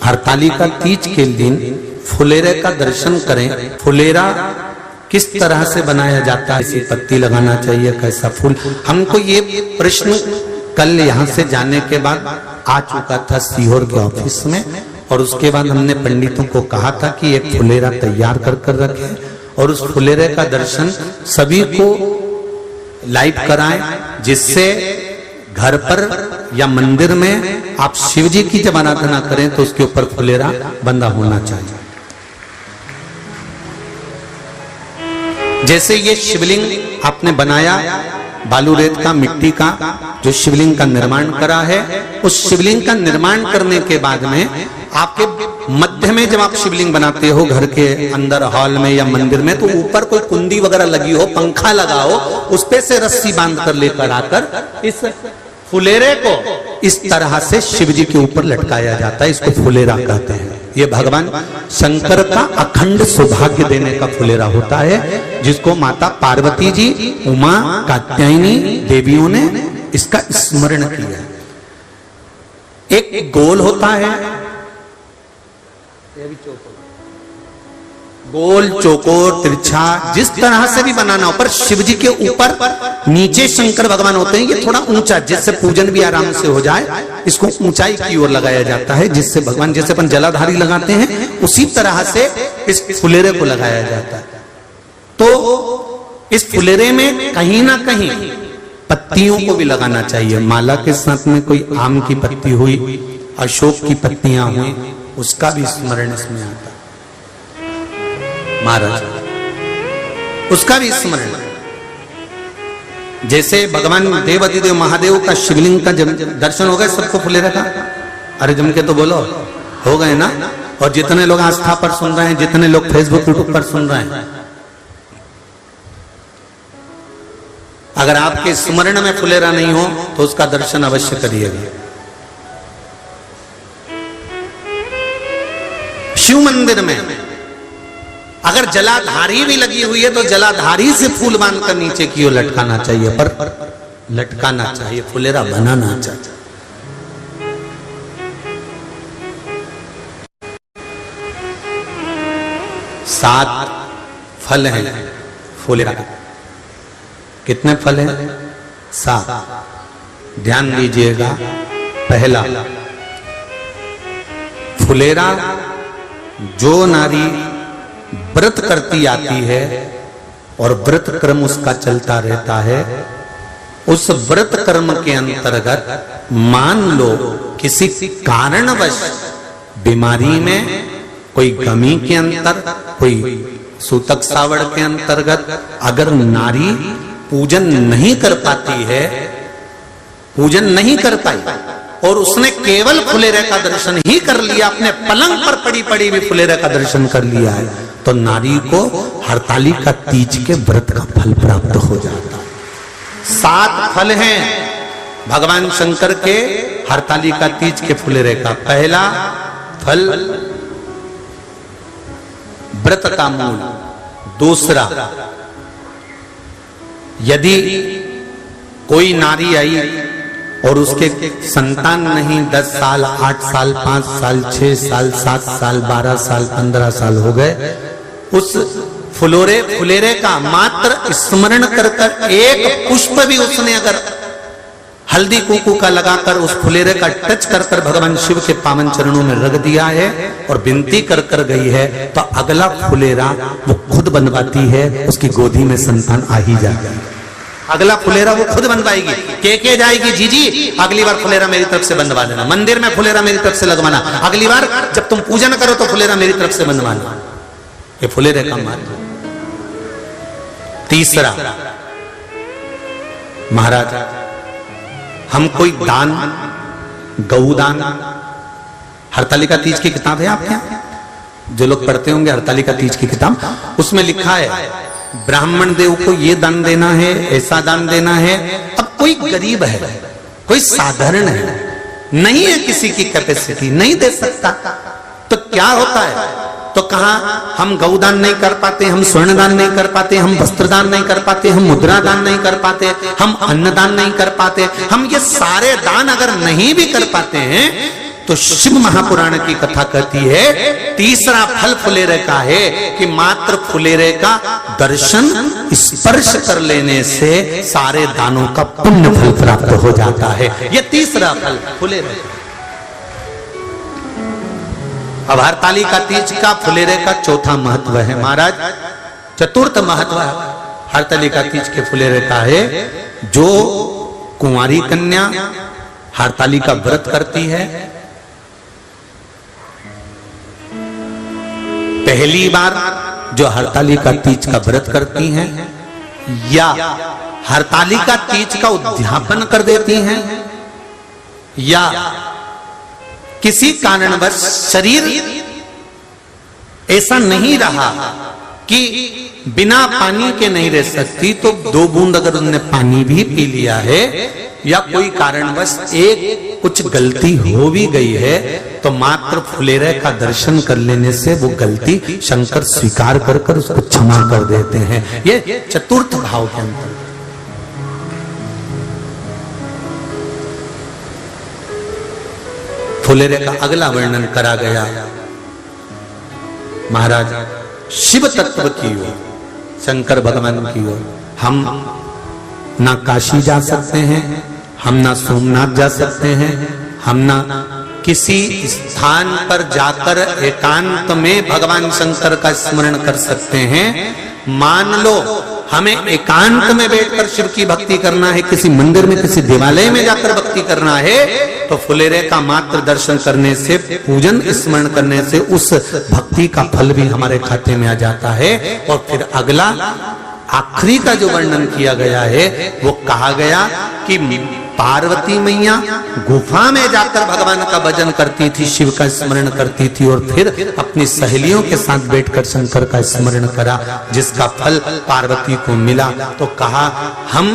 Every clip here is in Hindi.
हरतालिका तीज के दिन फुलेरे का दर्शन करें। फुलेरा किस तरह से बनाया जाता है, इसी पत्ती लगाना चाहिए, कैसा फूल, हमको ये प्रश्न कल यहाँ से जाने के बाद आ चुका था सीहोर के ऑफिस में। और उसके बाद हमने पंडितों को कहा था कि एक फुलेरा तैयार कर रखें और उस फुलेरे का दर्शन सभी को लाइव कराएं, जिससे घर पर या मंदिर में आप शिव जी की जब आराधना करें तो उसके ऊपर फुलेरा बंधा होना चाहिए। जैसे ये शिवलिंग आपने बनाया बालू रेत का, मिट्टी का, जो शिवलिंग का निर्माण करा है, उस शिवलिंग का निर्माण करने के बाद में आपके मध्य में जब आप शिवलिंग बनाते हो घर के अंदर हॉल में या मंदिर में, तो ऊपर कोई कुंडी वगैरह लगी हो, पंखा लगा हो, उस पे से रस्सी बांध कर लेकर आकर इस फुलेरे को इस तरह से शिव जी के ऊपर लटकाया जाता है। इसको फुलेरा कहते हैं। ये भगवान शंकर का अखंड सौभाग्य देने का फुलेरा होता है, जिसको माता पार्वती जी, उमा, कात्यायनी देवियों ने इसका स्मरण किया। एक गोल होता है, गोल, चौकोर, तिरछा, जिस तरह से भी बनाना हो, पर शिव जी के ऊपर नीचे शंकर भगवान होते हैं। ये थोड़ा ऊंचा, जिससे पूजन भी आराम से हो जाए, इसको ऊंचाई की ओर लगाया जाता है, जिससे भगवान, जैसे अपन जलाधारी लगाते हैं, उसी तरह से इस फुलेरे को लगाया जाता है। तो इस फुलेरे में कहीं ना कहीं पत्तियों को भी लगाना चाहिए। माला के साथ में कोई आम की पत्ती हुई, अशोक की पत्तियां हुई, उसका भी स्मरण इसमें आता है महाराज, उसका भी स्मरण। जैसे भगवान देवाधिदेव महादेव का शिवलिंग का दर्शन हो गए सबको फुलेरे का, अरे जम के तो बोलो, हो गए ना। और जितने लोग आस्था पर सुन रहे हैं, जितने लोग फेसबुक यूट्यूब पर सुन रहे हैं, अगर आपके स्मरण में फुलेरा नहीं हो तो उसका दर्शन अवश्य करिएगा। शिव मंदिर में अगर जलाधारी भी लगी हुई है तो जलाधारी से फूल बांधकर नीचे की ओर लटकाना चाहिए, पर लटकाना चाहिए, फुलेरा बनाना चाहिए। सात फल हैं फुलेरा के। कितने फल हैं? 7। ध्यान दीजिएगा। पहला, फुलेरा जो नारी व्रत करती आती है और व्रत कर्म उसका चलता रहता है, उस व्रत कर्म के अंतर्गत मान लो किसी कारणवश बीमारी में, कोई गमी के अंतर, कोई सूतक सावड़ के अंतर्गत अगर नारी पूजन नहीं कर पाती है, पूजन नहीं कर पाई और उसने केवल फुलेरे का दर्शन ही कर लिया, अपने पलंग पर पड़ी पड़ी भी फुलेरे का दर्शन कर लिया है, तो नारी को हरतालिका तीज के व्रत का फल प्राप्त हो जाता है। 7 फल हैं भगवान शंकर के हरतालिका तीज के फुलेरे का। पहला फल व्रत का मूल। दूसरा, यदि कोई नारी आई और उसके संतान नहीं, 10 साल, 8 साल, 5 साल, 6 साल, 7 साल, 12 साल, 15 साल हो गए, उस फुलेरे का मात्र स्मरण कर कर एक पुष्प भी उसने अगर हल्दी कुंकू का लगाकर उस फुलेरे का टच कर कर भगवान शिव के पावन चरणों में रख दिया है और विनती कर कर गई है, तो अगला फुलेरा वो खुद बनवाती है, उसकी गोदी में संतान आ ही जाएगा। अगला फुलेरा वो खुद बनवाएगी, के जाएगी, जी अगली बार फुलेरा मेरी तरफ से बनवा देना, मंदिर में फुलेरा मेरी तरफ से लगवाना, अगली बार जब तुम पूजन करो तो फुलेरा मेरी तरफ से बनवाना। ये फुलेरे का महत्व। तीसरा, महाराज हम कोई दान, गौदान, हरतालिका तीज की किताब है आपके यहाँ, जो लोग पढ़ते होंगे हरतालिका तीज की किताब, उसमें लिखा है ब्राह्मण देव को ये दान देना है, ऐसा दान देना है। अब कोई गरीब है, कोई साधारण है, नहीं है किसी की कैपेसिटी, नहीं दे सकता, तो क्या होता है? तो कहा हम गौदान नहीं कर पाते, हम स्वर्ण दान नहीं कर पाते, हम वस्त्र दान नहीं कर पाते, हम मुद्रा दान नहीं कर पाते, हम अन्नदान नहीं कर पाते। हम ये सारे दान अगर नहीं भी कर पाते हैं तो शिव महापुराण की कथा कहती है तीसरा फल फुलेरे का है कि मात्र फुलेरे का दर्शन स्पर्श कर लेने से सारे दानों का पुण्य फल प्राप्त हो जाता है। यह तीसरा फल फुलेरे। अब हरतालिका तीज का फुलेरे का चौथा महत्व है महाराज। चतुर्थ महत्व हरतालिका तीज के फुलेरे का है जो कुंवारी कन्या हरतालिका व्रत करती है, पहली बार जो हरतालिका तीज का व्रत करती हैं या हरतालिका तीज का उद्यापन कर देती हैं या किसी कारणवश शरीर ऐसा नहीं रहा कि बिना पानी के नहीं रह सकती, तो 2 बूंद अगर उन्होंने पानी भी पी लिया है या कोई कारणवश एक कुछ गलती हो भी गई है तो मात्र फुलेरे का दर्शन कर लेने से वो गलती शंकर स्वीकार कर कर उसको क्षमा कर देते हैं। ये चतुर्थ भाव के अंदर फुलेरे का अगला वर्णन करा गया महाराज शिव तत्व की ओर, शंकर भगवान की ओर। हम ना काशी जा सकते हैं, हम ना सोमनाथ जा सकते हैं, हम ना किसी स्थान पर जाकर एकांत में भगवान शंकर का स्मरण कर सकते हैं। मान लो हमें एकांत में बैठकर शिव की भक्ति करना है, किसी मंदिर में किसी देवालय में जाकर भक्ति करना है, तो फुलेरे का मात्र दर्शन करने से, पूजन स्मरण करने से उस भक्ति का फल भी हमारे खाते में आ जाता है। और फिर अगला आखिरी का जो वर्णन किया गया है वो कहा गया कि पार्वती मैया गुफा में जाकर भगवान का भजन करती थी, शिव का स्मरण करती थी और फिर अपनी सहेलियों के साथ बैठकर शंकर का स्मरण करा, जिसका फल पार्वती को मिला। तो कहा हम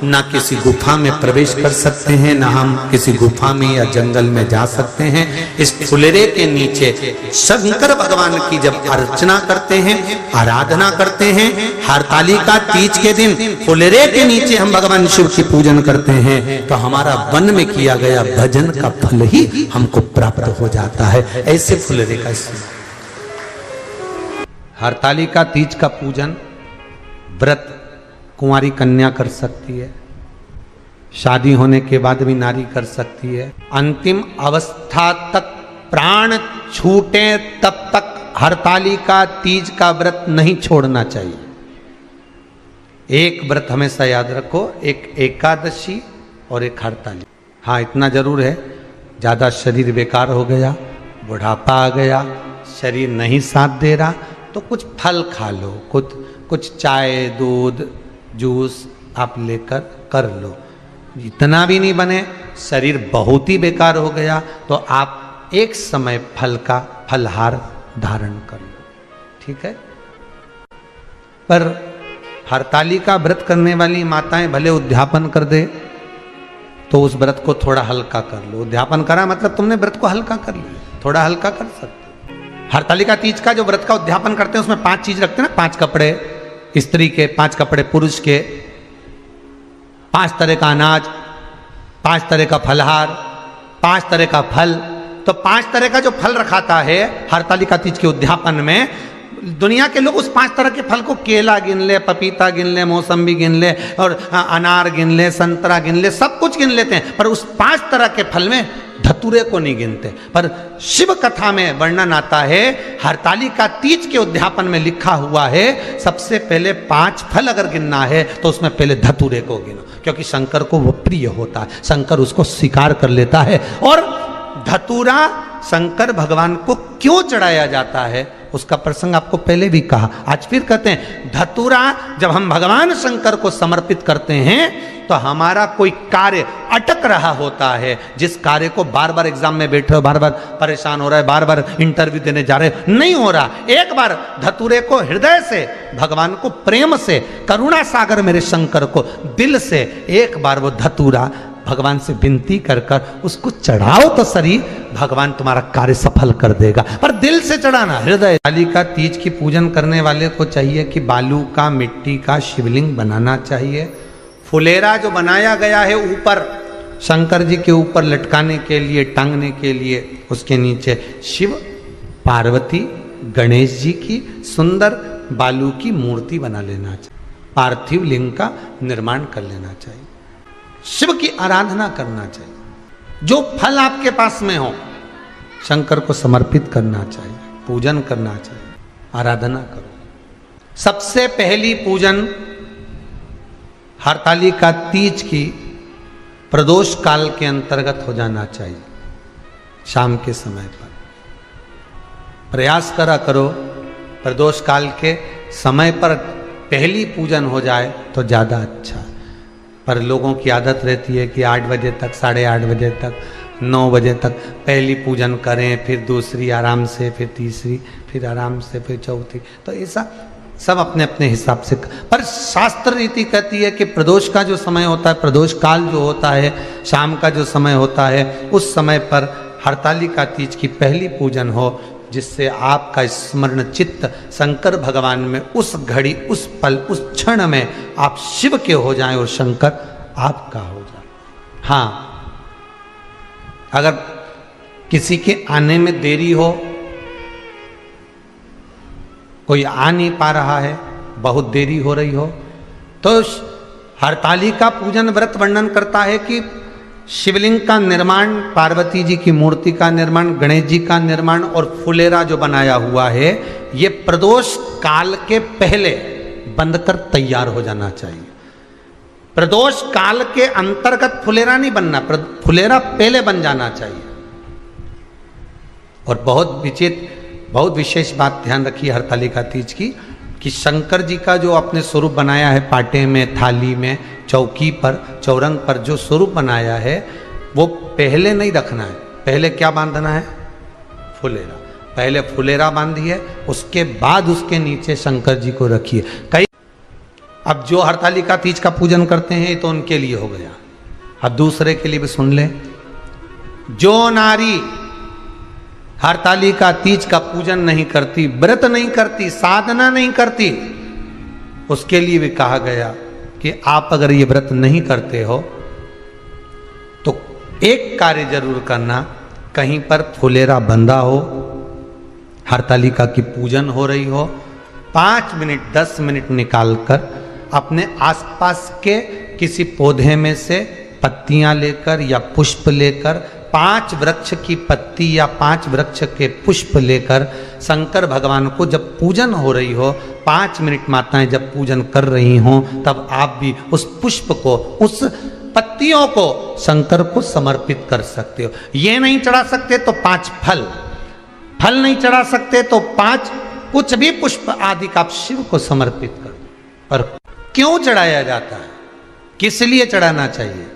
ना किसी गुफा में प्रवेश कर सकते हैं, ना हम किसी गुफा में या जंगल में जा सकते हैं। इस फुलेरे के नीचे शंकर भगवान की जब अर्चना करते हैं, आराधना करते हैं, हरतालिका तीज के दिन फुलेरे के नीचे हम भगवान शिव की पूजन करते हैं, तो हमारा वन में किया गया भजन का फल ही हमको प्राप्त हो जाता है। ऐसे फुलेरे का हरतालिका तीज का पूजन व्रत कुंवारी कन्या कर सकती है, शादी होने के बाद भी नारी कर सकती है। अंतिम अवस्था तक प्राण छूटे तब तक हरतालिका तीज का व्रत नहीं छोड़ना चाहिए। एक व्रत हमेशा याद रखो, एक एकादशी और एक हरतालिका। हाँ इतना जरूर है, ज़्यादा शरीर बेकार हो गया, बुढ़ापा आ गया, शरीर नहीं साथ दे रहा, तो कुछ फल खा लो, कुछ चाय दूध जूस आप लेकर कर लो। इतना भी नहीं बने, शरीर बहुत ही बेकार हो गया, तो आप एक समय फल का फलहार धारण कर लो, ठीक है। पर हरतालिका व्रत करने वाली माताएं भले उद्यापन कर दे तो उस व्रत को थोड़ा हल्का कर लो। उद्यापन करा मतलब तुमने व्रत को हल्का कर लिया, थोड़ा हल्का कर सकते। हरतालिका तीज का जो व्रत का उद्यापन करते हैं उसमें 5 चीज रखते हैं ना, 5 कपड़े स्त्री के, 5 कपड़े पुरुष के, 5 तरह का अनाज, 5 तरह का फलहार, 5 तरह का फल। तो 5 तरह का जो फल रखाता है हरतालिका तीज के उद्यापन में, दुनिया के लोग उस 5 तरह के फल को केला गिन ले, पपीता गिन ले, मौसम्बी गिन ले और अनार गिन ले, संतरा गिन ले, सब कुछ गिन लेते हैं, पर उस 5 तरह के फल में धतूरे को नहीं गिनते। पर शिव कथा में वर्णन आता है, हरतालिका तीज के उद्यापन में लिखा हुआ है सबसे पहले 5 फल अगर गिनना है तो उसमें पहले धतूरे को गिनो, क्योंकि शंकर को वो प्रिय होता है, शंकर उसको स्वीकार कर लेता है। और धतूरा शंकर भगवान को क्यों चढ़ाया जाता है उसका प्रसंग आपको पहले भी कहा, आज फिर कहते हैं। धतूरा जब हम भगवान शंकर को समर्पित करते हैं तो हमारा कोई कार्य अटक रहा होता है, जिस कार्य को बार बार एग्जाम में बैठ रहे हो, बार बार परेशान हो रहा है, बार बार इंटरव्यू देने जा रहे हो, नहीं हो रहा, एक बार धतूरे को हृदय से भगवान को प्रेम से, करुणा सागर मेरे शंकर को दिल से एक बार वो धतूरा भगवान से विनती कर कर उसको चढ़ाओ तो सही, भगवान तुम्हारा कार्य सफल कर देगा। पर दिल से चढ़ाना, हृदय। हरतालिका तीज की पूजन करने वाले को चाहिए कि बालू का, मिट्टी का शिवलिंग बनाना चाहिए। फुलेरा जो बनाया गया है ऊपर शंकर जी के ऊपर लटकाने के लिए, टांगने के लिए उसके नीचे शिव, पार्वती, गणेश जी की सुंदर बालू की मूर्ति बना लेना चाहिए, पार्थिव लिंग का निर्माण कर लेना चाहिए, शिव की आराधना करना चाहिए। जो फल आपके पास में हो शंकर को समर्पित करना चाहिए, पूजन करना चाहिए, आराधना करो। सबसे पहली पूजन हरतालिका तीज की प्रदोष काल के अंतर्गत हो जाना चाहिए, शाम के समय पर। प्रयास करा करो प्रदोष काल के समय पर पहली पूजन हो जाए तो ज़्यादा अच्छा। पर लोगों की आदत रहती है कि 8 बजे तक, 8:30 बजे तक, 9 बजे तक पहली पूजन करें, फिर दूसरी आराम से, फिर तीसरी, फिर आराम से, फिर चौथी। तो ऐसा सब अपने अपने हिसाब से। पर शास्त्र रीति कहती है कि प्रदोष का जो समय होता है, प्रदोष काल जो होता है, शाम का जो समय होता है, उस समय पर हरतालिका तीज की पहली पूजन हो, जिससे आपका स्मरण चित्त शंकर भगवान में उस घड़ी, उस पल, उस क्षण में आप शिव के हो जाएं और शंकर आपका हो जाए। हाँ, अगर किसी के आने में देरी हो, कोई आ नहीं पा रहा है, बहुत देरी हो रही हो, तो हरतालिका पूजन व्रत वर्णन करता है कि शिवलिंग का निर्माण, पार्वती जी की मूर्ति का निर्माण, गणेश जी का निर्माण और फुलेरा जो बनाया हुआ है, ये प्रदोष काल के पहले बनकर तैयार हो जाना चाहिए। प्रदोष काल के अंतर्गत फुलेरा नहीं बनना, फुलेरा पहले बन जाना चाहिए। और बहुत विशेष बात ध्यान रखिए हरतालिका तीज की, कि शंकर जी का जो अपने स्वरूप बनाया है, पाटे में, थाली में, चौकी पर, चौरंग पर जो स्वरूप बनाया है, वो पहले नहीं रखना है। पहले क्या बांधना है? फुलेरा। पहले फुलेरा बांधिए, उसके बाद उसके नीचे शंकर जी को रखिए। कई अब जो हरतालिका तीज का पूजन करते हैं तो उनके लिए हो गया, अब दूसरे के लिए भी सुन ले। जो नारी हरतालिका तीज का पूजन नहीं करती, व्रत नहीं करती, साधना नहीं करती, उसके लिए भी कहा गया कि आप अगर ये व्रत नहीं करते हो तो एक कार्य जरूर करना, कहीं पर फुलेरा बंधा हो, हरतालिका की पूजन हो रही हो, 5 मिनट 10 मिनट निकालकर अपने आसपास के किसी पौधे में से पत्तियां लेकर या पुष्प लेकर, 5 वृक्ष की पत्ती या 5 वृक्ष के पुष्प लेकर शंकर भगवान को जब पूजन हो रही हो, 5 मिनट माताएं जब पूजन कर रही हों, तब आप भी उस पुष्प को, उस पत्तियों को शंकर को समर्पित कर सकते हो। ये नहीं चढ़ा सकते तो 5 फल नहीं चढ़ा सकते तो 5 कुछ भी पुष्प आदि का आप शिव को समर्पित कर दो। पर क्यों चढ़ाया जाता है, किस लिए चढ़ाना चाहिए?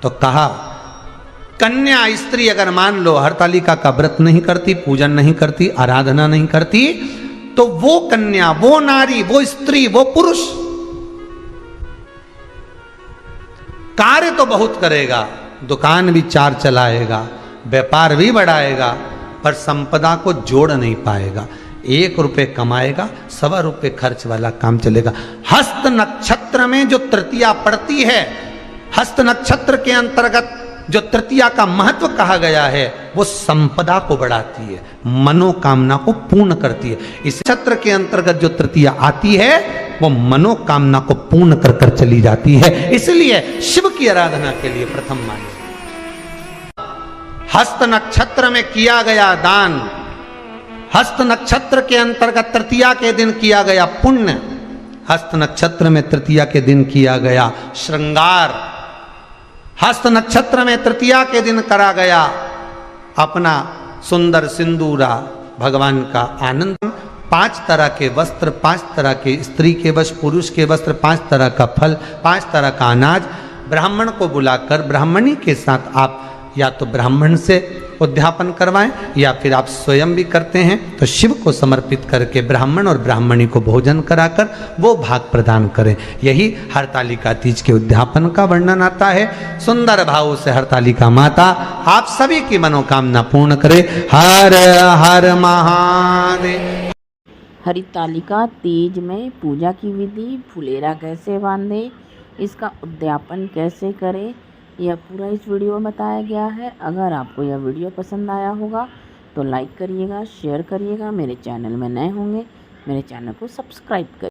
तो कहा कन्या स्त्री अगर मान लो हरतालिका का व्रत नहीं करती, पूजन नहीं करती, आराधना नहीं करती, तो वो कन्या, वो नारी, वो स्त्री, वो पुरुष कार्य तो बहुत करेगा, दुकान भी 4 चलाएगा, व्यापार भी बढ़ाएगा, पर संपदा को जोड़ नहीं पाएगा। 1 रुपये कमाएगा, 1.25 रुपये खर्च वाला काम चलेगा। हस्त नक्षत्र में जो तृतीया पड़ती है, हस्त नक्षत्र के अंतर्गत जो तृतीया का महत्व कहा गया है, वो संपदा को बढ़ाती है, मनोकामना को पूर्ण करती है। इस नक्षत्र के अंतर्गत जो तृतीया आती है, वो मनोकामना को पूर्ण कर कर चली जाती है। इसलिए शिव की आराधना के लिए प्रथम माने। हस्त नक्षत्र में किया गया दान, हस्त नक्षत्र के अंतर्गत तृतीया के दिन किया गया पुण्य, हस्त नक्षत्र में तृतीया के दिन किया गया श्रृंगार, हस्त नक्षत्र में तृतीया के दिन करा गया अपना सुंदर सिंदूरा, भगवान का आनंद, 5 तरह के वस्त्र, 5 तरह के स्त्री के वस्त्र, पुरुष के वस्त्र, 5 तरह का फल, 5 तरह का अनाज, ब्राह्मण को बुलाकर ब्राह्मणी के साथ आप या तो ब्राह्मण से उद्यापन करवाएं या फिर आप स्वयं भी करते हैं तो शिव को समर्पित करके ब्राह्मण और ब्राह्मणी को भोजन कराकर वो भाग प्रदान करें। यही हरतालिका तीज के उद्यापन का वर्णन आता है। सुंदर भाव से हरतालिका माता आप सभी की मनोकामना पूर्ण करे। हर हर महादेव। हरतालिका तीज में पूजा की विधि, फुलेरा कैसे बांधे, इसका उद्यापन कैसे करें, यह पूरा इस वीडियो में बताया गया है। अगर आपको यह वीडियो पसंद आया होगा तो लाइक करिएगा, शेयर करिएगा। मेरे चैनल में नए होंगे, मेरे चैनल को सब्सक्राइब करिए।